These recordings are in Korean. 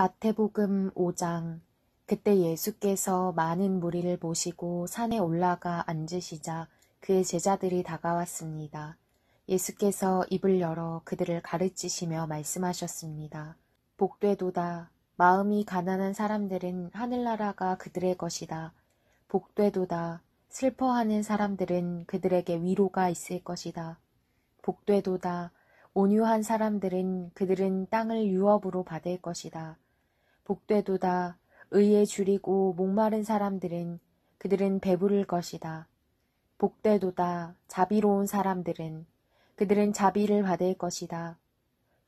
마태복음 5장. 그때 예수께서 많은 무리를 모시고 산에 올라가 앉으시자 그의 제자들이 다가왔습니다. 예수께서 입을 열어 그들을 가르치시며 말씀하셨습니다. 복되도다. 마음이 가난한 사람들은 하늘나라가 그들의 것이다. 복되도다. 슬퍼하는 사람들은 그들에게 위로가 있을 것이다. 복되도다. 온유한 사람들은 그들은 땅을 유업으로 받을 것이다. 복되도다. 의에 줄이고 목마른 사람들은 그들은 배부를 것이다. 복되도다. 자비로운 사람들은 그들은 자비를 받을 것이다.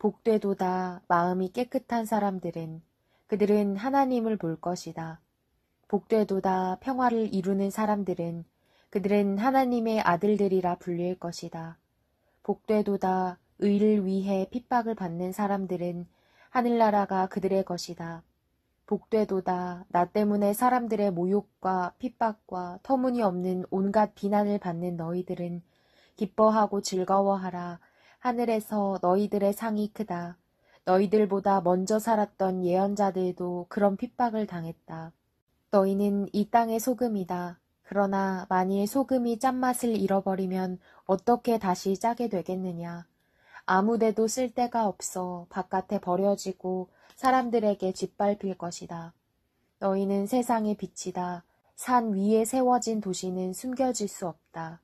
복되도다. 마음이 깨끗한 사람들은 그들은 하나님을 볼 것이다. 복되도다. 평화를 이루는 사람들은 그들은 하나님의 아들들이라 불릴 것이다. 복되도다. 의를 위해 핍박을 받는 사람들은 하늘나라가 그들의 것이다. 복되도다. 나 때문에 사람들의 모욕과 핍박과 터무니없는 온갖 비난을 받는 너희들은 기뻐하고 즐거워하라. 하늘에서 너희들의 상이 크다. 너희들보다 먼저 살았던 예언자들도 그런 핍박을 당했다. 너희는 이 땅의 소금이다. 그러나 만일 소금이 짠맛을 잃어버리면 어떻게 다시 짜게 되겠느냐. 아무데도 쓸 데가 없어 바깥에 버려지고 사람들에게 짓밟힐 것이다. 너희는 세상의 빛이다. 산 위에 세워진 도시는 숨겨질 수 없다.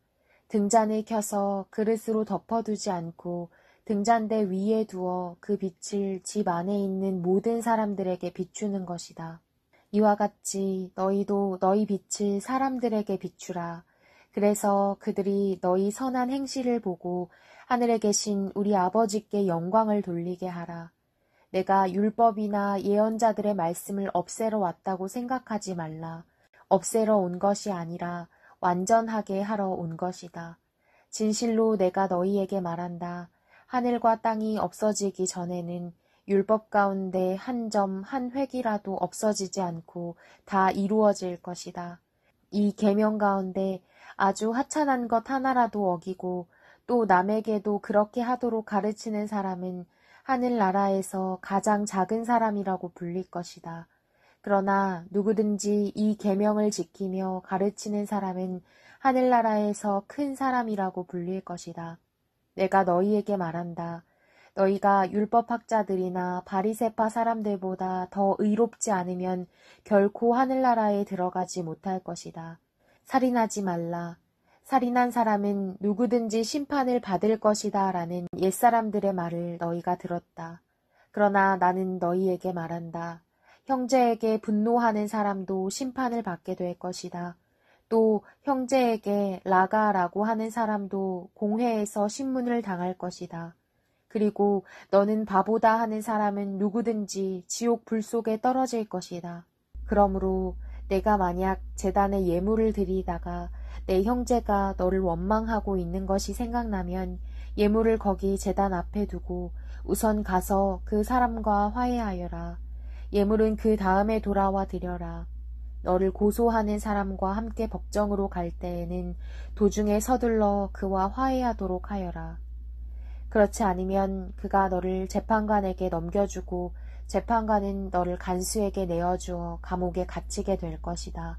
등잔을 켜서 그릇으로 덮어두지 않고 등잔대 위에 두어 그 빛을 집 안에 있는 모든 사람들에게 비추는 것이다. 이와 같이 너희도 너희 빛을 사람들에게 비추라. 그래서 그들이 너희 선한 행실을 보고 하늘에 계신 우리 아버지께 영광을 돌리게 하라. 내가 율법이나 예언자들의 말씀을 없애러 왔다고 생각하지 말라. 없애러 온 것이 아니라 완전하게 하러 온 것이다. 진실로 내가 너희에게 말한다. 하늘과 땅이 없어지기 전에는 율법 가운데 한 점, 한 획이라도 없어지지 않고 다 이루어질 것이다. 이 계명 가운데 아주 하찮은 것 하나라도 어기고 또 남에게도 그렇게 하도록 가르치는 사람은 하늘나라에서 가장 작은 사람이라고 불릴 것이다. 그러나 누구든지 이 계명을 지키며 가르치는 사람은 하늘나라에서 큰 사람이라고 불릴 것이다. 내가 너희에게 말한다. 너희가 율법학자들이나 바리새파 사람들보다 더 의롭지 않으면 결코 하늘나라에 들어가지 못할 것이다. 살인하지 말라. 살인한 사람은 누구든지 심판을 받을 것이다 라는 옛사람들의 말을 너희가 들었다. 그러나 나는 너희에게 말한다. 형제에게 분노하는 사람도 심판을 받게 될 것이다. 또 형제에게 라가라고 하는 사람도 공회에서 신문을 당할 것이다. 그리고 너는 바보다 하는 사람은 누구든지 지옥 불 속에 떨어질 것이다. 그러므로 내가 만약 제단에 예물을 드리다가 내 형제가 너를 원망하고 있는 것이 생각나면 예물을 거기 제단 앞에 두고 우선 가서 그 사람과 화해하여라. 예물은 그 다음에 돌아와 드려라. 너를 고소하는 사람과 함께 법정으로 갈 때에는 도중에 서둘러 그와 화해하도록 하여라. 그렇지 않으면 그가 너를 재판관에게 넘겨주고 재판관은 너를 간수에게 내어주어 감옥에 갇히게 될 것이다.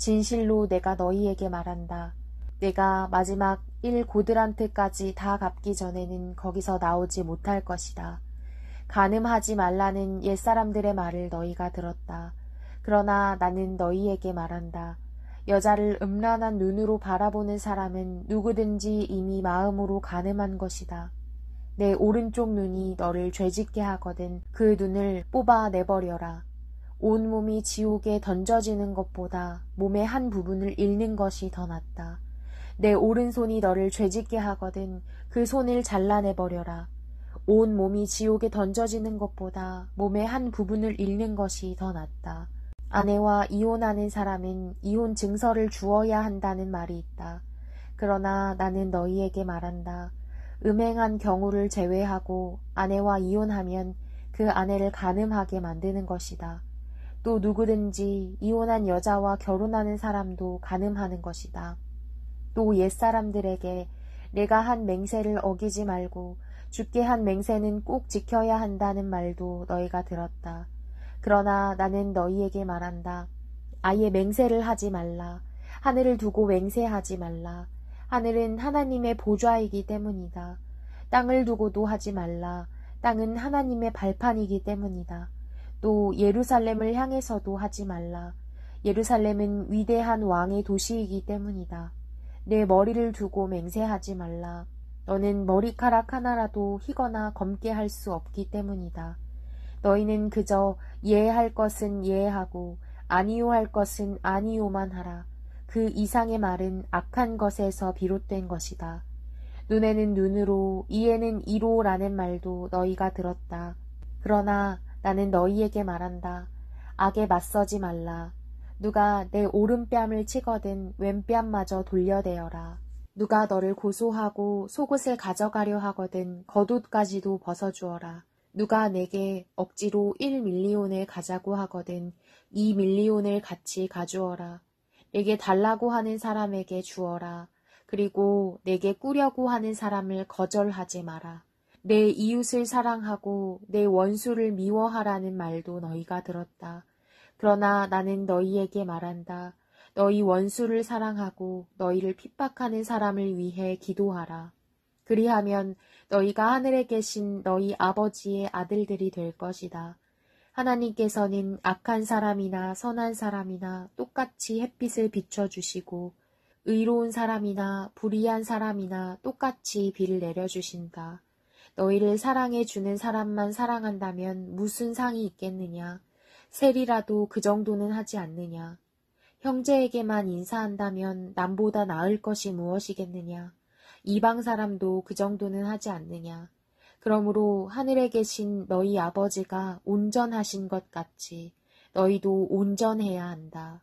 진실로 내가 너희에게 말한다. 내가 마지막 1고드란트까지 다 갚기 전에는 거기서 나오지 못할 것이다. 간음하지 말라는 옛사람들의 말을 너희가 들었다. 그러나 나는 너희에게 말한다. 여자를 음란한 눈으로 바라보는 사람은 누구든지 이미 마음으로 간음한 것이다. 내 오른쪽 눈이 너를 죄짓게 하거든 그 눈을 뽑아내버려라. 온몸이 지옥에 던져지는 것보다 몸의 한 부분을 잃는 것이 더 낫다. 내 오른손이 너를 죄짓게 하거든 그 손을 잘라내버려라. 온몸이 지옥에 던져지는 것보다 몸의 한 부분을 잃는 것이 더 낫다. 아내와 이혼하는 사람은 이혼 증서를 주어야 한다는 말이 있다. 그러나 나는 너희에게 말한다. 음행한 경우를 제외하고 아내와 이혼하면 그 아내를 간음하게 만드는 것이다. 또 누구든지 이혼한 여자와 결혼하는 사람도 간음하는 것이다. 또 옛사람들에게 내가 한 맹세를 어기지 말고 주께 한 맹세는 꼭 지켜야 한다는 말도 너희가 들었다. 그러나 나는 너희에게 말한다. 아예 맹세를 하지 말라. 하늘을 두고 맹세하지 말라. 하늘은 하나님의 보좌이기 때문이다. 땅을 두고도 하지 말라. 땅은 하나님의 발판이기 때문이다. 또 예루살렘을 향해서도 하지 말라. 예루살렘은 위대한 왕의 도시이기 때문이다. 내 머리를 두고 맹세하지 말라. 너는 머리카락 하나라도 희거나 검게 할 수 없기 때문이다. 너희는 그저 예할 것은 예하고 아니요 할 것은 아니요만 하라. 그 이상의 말은 악한 것에서 비롯된 것이다. 눈에는 눈으로 이에는 이로라는 말도 너희가 들었다. 그러나 나는 너희에게 말한다. 악에 맞서지 말라. 누가 내 오른뺨을 치거든 왼뺨마저 돌려대어라. 누가 너를 고소하고 속옷을 가져가려 하거든 겉옷까지도 벗어주어라. 누가 내게 억지로 1밀리온을 가자고 하거든 2밀리온을 같이 가주어라. 내게 달라고 하는 사람에게 주어라. 그리고 내게 꾸려고 하는 사람을 거절하지 마라. 내 이웃을 사랑하고 내 원수를 미워하라는 말도 너희가 들었다. 그러나 나는 너희에게 말한다. 너희 원수를 사랑하고 너희를 핍박하는 사람을 위해 기도하라. 그리하면 너희가 하늘에 계신 너희 아버지의 아들들이 될 것이다. 하나님께서는 악한 사람이나 선한 사람이나 똑같이 햇빛을 비춰주시고 의로운 사람이나 불의한 사람이나 똑같이 비를 내려주신다. 너희를 사랑해 주는 사람만 사랑한다면 무슨 상이 있겠느냐? 셀이라도 그 정도는 하지 않느냐? 형제에게만 인사한다면 남보다 나을 것이 무엇이겠느냐? 이방 사람도 그 정도는 하지 않느냐? 그러므로 하늘에 계신 너희 아버지가 온전하신 것 같이 너희도 온전해야 한다.